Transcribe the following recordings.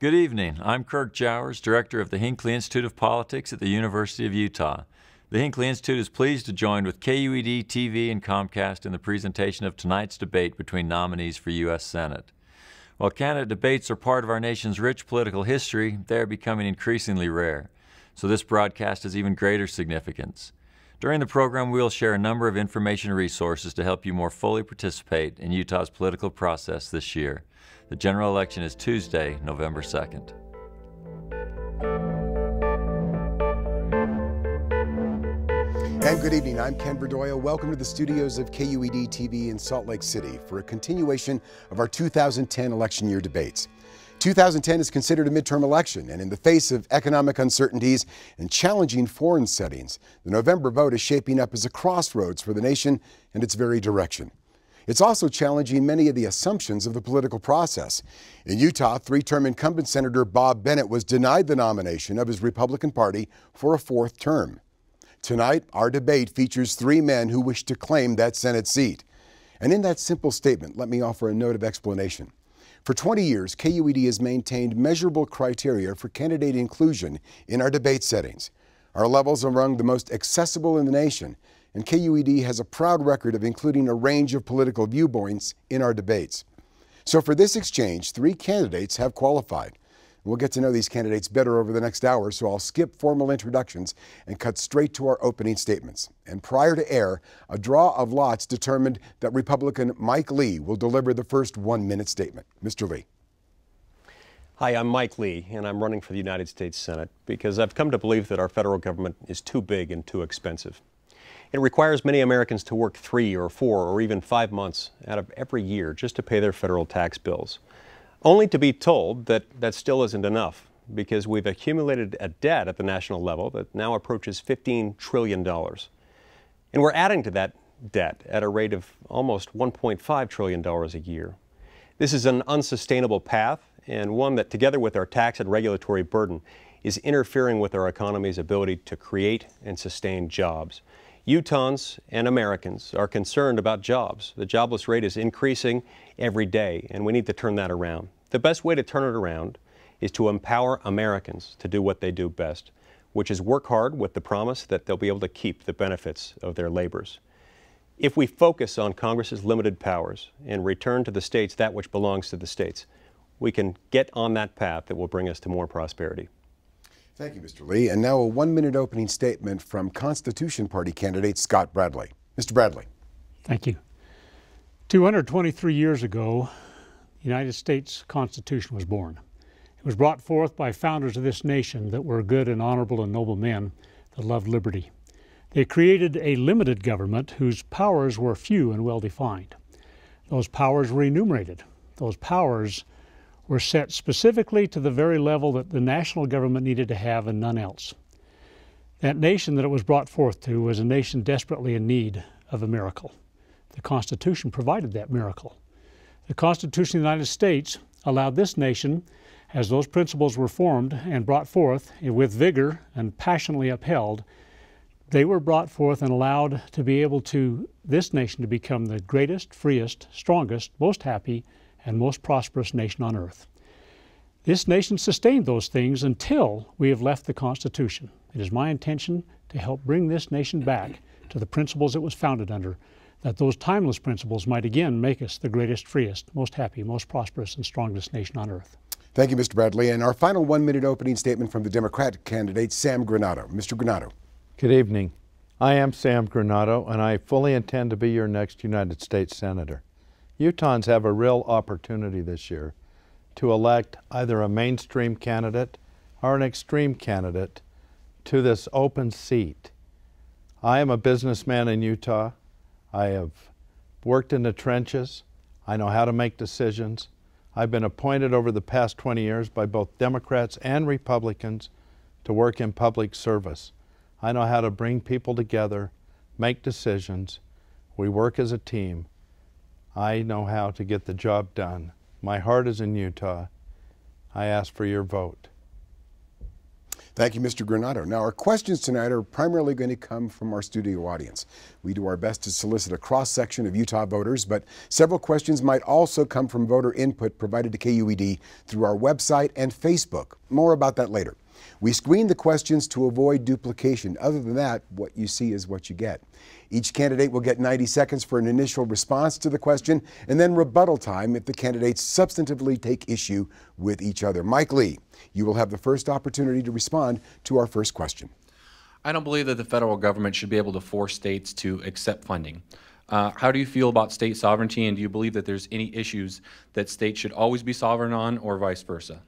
Good evening. I'm Kirk Jowers, Director of the Hinckley Institute of Politics at the University of Utah. The Hinckley Institute is pleased to join with KUED TV and Comcast in the presentation of tonight's debate between nominees for U.S. Senate. While candidate debates are part of our nation's rich political history, they are becoming increasingly rare. So this broadcast has even greater significance. During the program, we will share a number of information resources to help you more fully participate in Utah's political process this year. The general election is Tuesday, November 2nd. And good evening, I'm Ken Verdoya. Welcome to the studios of KUED TV in Salt Lake City for a continuation of our 2010 election year debates. 2010 is considered a midterm election, and in the face of economic uncertainties and challenging foreign settings, the November vote is shaping up as a crossroads for the nation and its very direction. It's also challenging many of the assumptions of the political process. In Utah, three-term incumbent Senator Bob Bennett was denied the nomination of his Republican Party for a fourth term. Tonight, our debate features three men who wish to claim that Senate seat. And in that simple statement, let me offer a note of explanation. For 20 years, KUED has maintained measurable criteria for candidate inclusion in our debate settings. Our levels are among the most accessible in the nation, and KUED has a proud record of including a range of political viewpoints in our debates. So for this exchange, three candidates have qualified. We'll get to know these candidates better over the next hour, so I'll skip formal introductions and cut straight to our opening statements. And prior to air, a draw of lots determined that Republican Mike Lee will deliver the first 1-minute statement. Mr. Lee. Hi, I'm Mike Lee, and I'm running for the United States Senate because I've come to believe that our federal government is too big and too expensive. It requires many Americans to work 3 or 4 or even 5 months out of every year just to pay their federal tax bills, only to be told that that still isn't enough because we've accumulated a debt at the national level that now approaches $15 trillion. And we're adding to that debt at a rate of almost $1.5 trillion a year. This is an unsustainable path, and one that, together with our tax and regulatory burden, is interfering with our economy's ability to create and sustain jobs. Utahns and Americans are concerned about jobs. The jobless rate is increasing every day, and we need to turn that around. The best way to turn it around is to empower Americans to do what they do best, which is work hard with the promise that they'll be able to keep the benefits of their labors. If we focus on Congress's limited powers and return to the states that which belongs to the states, we can get on that path that will bring us to more prosperity. Thank you, Mr. Lee. And now a 1-minute opening statement from Constitution Party candidate Scott Bradley. Mr. Bradley. Thank you. 223 years ago, the United States Constitution was born. It was brought forth by founders of this nation that were good and honorable and noble men that loved liberty. They created a limited government whose powers were few and well-defined. Those powers were enumerated. Those powers were set specifically to the very level that the national government needed to have and none else. That nation that it was brought forth to was a nation desperately in need of a miracle. The Constitution provided that miracle. The Constitution of the United States allowed this nation, as those principles were formed and brought forth with vigor and passionately upheld, they were brought forth and allowed to be able to, this nation to become the greatest, freest, strongest, most happy, and most prosperous nation on earth. This nation sustained those things until we have left the Constitution. It is my intention to help bring this nation back to the principles it was founded under, that those timeless principles might again make us the greatest, freest, most happy, most prosperous, and strongest nation on earth. Thank you, Mr. Bradley. And our final 1-minute opening statement from the Democratic candidate, Sam Granato. Mr. Granato. Good evening. I am Sam Granato, and I fully intend to be your next United States Senator. Utahns have a real opportunity this year to elect either a mainstream candidate or an extreme candidate to this open seat. I am a businessman in Utah. I have worked in the trenches. I know how to make decisions. I've been appointed over the past 20 years by both Democrats and Republicans to work in public service. I know how to bring people together, make decisions. We work as a team. I know how to get the job done. My heart is in Utah. I ask for your vote. Thank you, Mr. Granato. Now, our questions tonight are primarily going to come from our studio audience. We do our best to solicit a cross-section of Utah voters, but several questions might also come from voter input provided to KUED through our website and Facebook. More about that later. We screen the questions to avoid duplication. Other than that, what you see is what you get. Each candidate will get 90 seconds for an initial response to the question, and then rebuttal time if the candidates substantively take issue with each other. Mike Lee, you will have the first opportunity to respond to our first question. I don't believe that the federal government should be able to force states to accept funding. How do you feel about state sovereignty, and do you believe that there's any issues that states should always be sovereign on, or vice versa?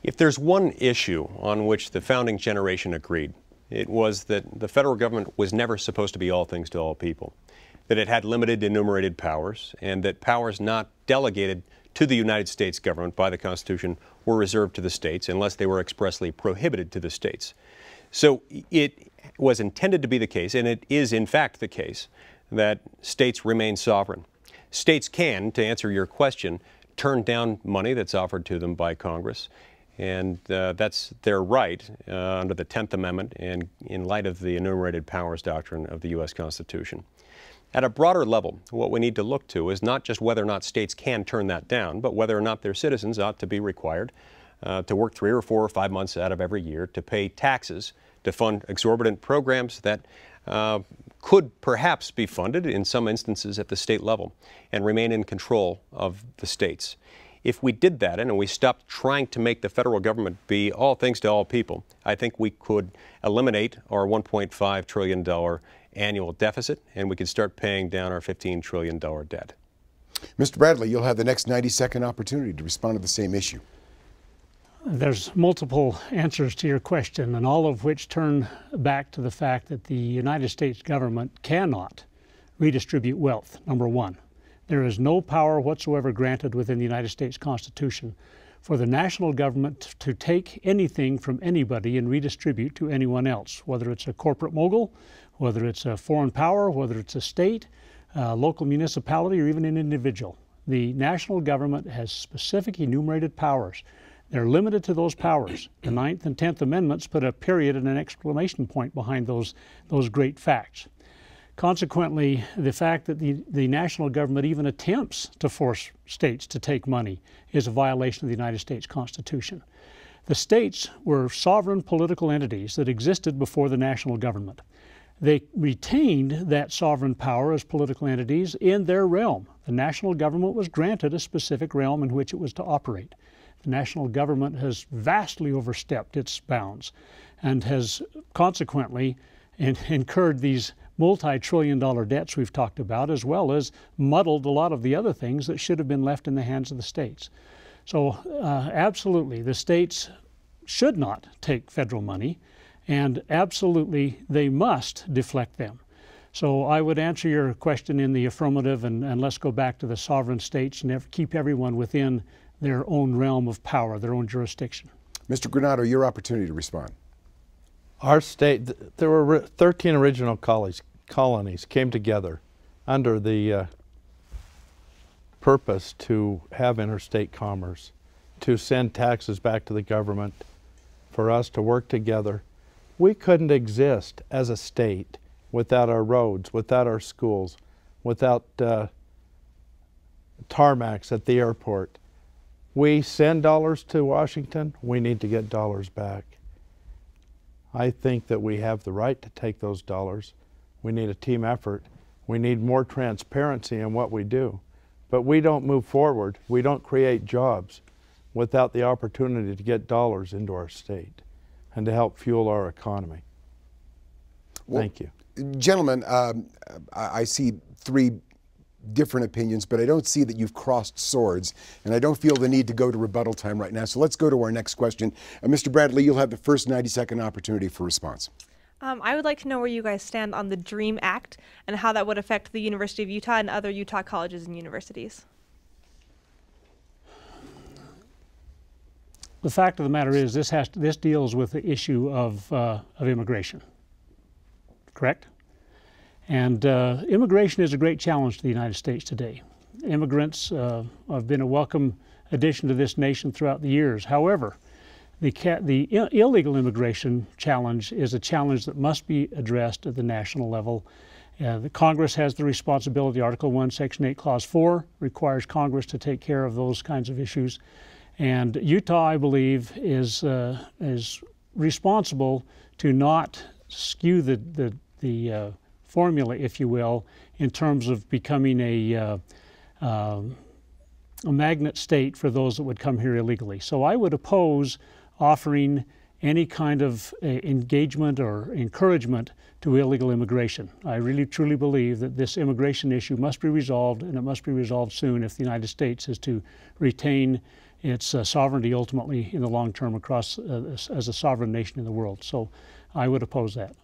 If there's one issue on which the founding generation agreed, it was that the federal government was never supposed to be all things to all people, that it had limited enumerated powers, and that powers not delegated to the United States government by the Constitution were reserved to the states unless they were expressly prohibited to the states. So it was intended to be the case, and it is in fact the case, that states remain sovereign. States can, to answer your question, turn down money that's offered to them by Congress. And that's their right under the 10th Amendment and in light of the enumerated powers doctrine of the U.S. Constitution. At a broader level, what we need to look to is not just whether or not states can turn that down, but whether or not their citizens ought to be required to work 3 or 4 or 5 months out of every year to pay taxes to fund exorbitant programs that could perhaps be funded in some instances at the state level and remain in control of the states. If we did that and we stopped trying to make the federal government be all things to all people, I think we could eliminate our $1.5 trillion annual deficit, and we could start paying down our $15 trillion debt. Mr. Bradley, you'll have the next 90-second opportunity to respond to the same issue. There's multiple answers to your question, and all of which turn back to the fact that the United States government cannot redistribute wealth, number one. There is no power whatsoever granted within the United States Constitution for the national government to take anything from anybody and redistribute to anyone else, whether it's a corporate mogul, whether it's a foreign power, whether it's a state, local municipality, or even an individual. The national government has specific enumerated powers. They're limited to those powers. The 9th and 10th Amendments put a period and an exclamation point behind those great facts. Consequently, the fact that the national government even attempts to force states to take money is a violation of the United States Constitution. The states were sovereign political entities that existed before the national government. They retained that sovereign power as political entities in their realm. The national government was granted a specific realm in which it was to operate. The national government has vastly overstepped its bounds and has consequently incurred these multi-trillion-dollar debts we've talked about, as well as muddled a lot of the other things that should have been left in the hands of the states. So absolutely, the states should not take federal money, and absolutely they must deflect them. So I would answer your question in the affirmative, and let's go back to the sovereign states and keep everyone within their own realm of power, their own jurisdiction. Mr. Granato, your opportunity to respond. Our state, there were 13 original colonies came together under the purpose to have interstate commerce, to send taxes back to the government, for us to work together. We couldn't exist as a state without our roads, without our schools, without tarmacs at the airport. We send dollars to Washington, we need to get dollars back. I think that we have the right to take those dollars. We need a team effort. We need more transparency in what we do. But we don't move forward, we don't create jobs without the opportunity to get dollars into our state and to help fuel our economy. Thank you. Gentlemen, I see 3 different opinions, but I don't see that you've crossed swords, and I don't feel the need to go to rebuttal time right now. So let's go to our next question. Mr. Bradley, you'll have the first 90-second opportunity for response. I would like to know where you guys stand on the DREAM Act and how that would affect the University of Utah and other Utah colleges and universities. The fact of the matter is this deals with the issue of immigration, correct? And immigration is a great challenge to the United States today. Immigrants have been a welcome addition to this nation throughout the years. However, The illegal immigration challenge is a challenge that must be addressed at the national level. The Congress has the responsibility. Article 1, Section 8, Clause 4 requires Congress to take care of those kinds of issues. And Utah, I believe, is responsible to not skew the formula, if you will, in terms of becoming a magnet state for those that would come here illegally. So I would oppose offering any kind of engagement or encouragement to illegal immigration. I really truly believe that this immigration issue must be resolved, and it must be resolved soon if the United States is to retain its sovereignty ultimately in the long term across as a sovereign nation in the world. So I would oppose that.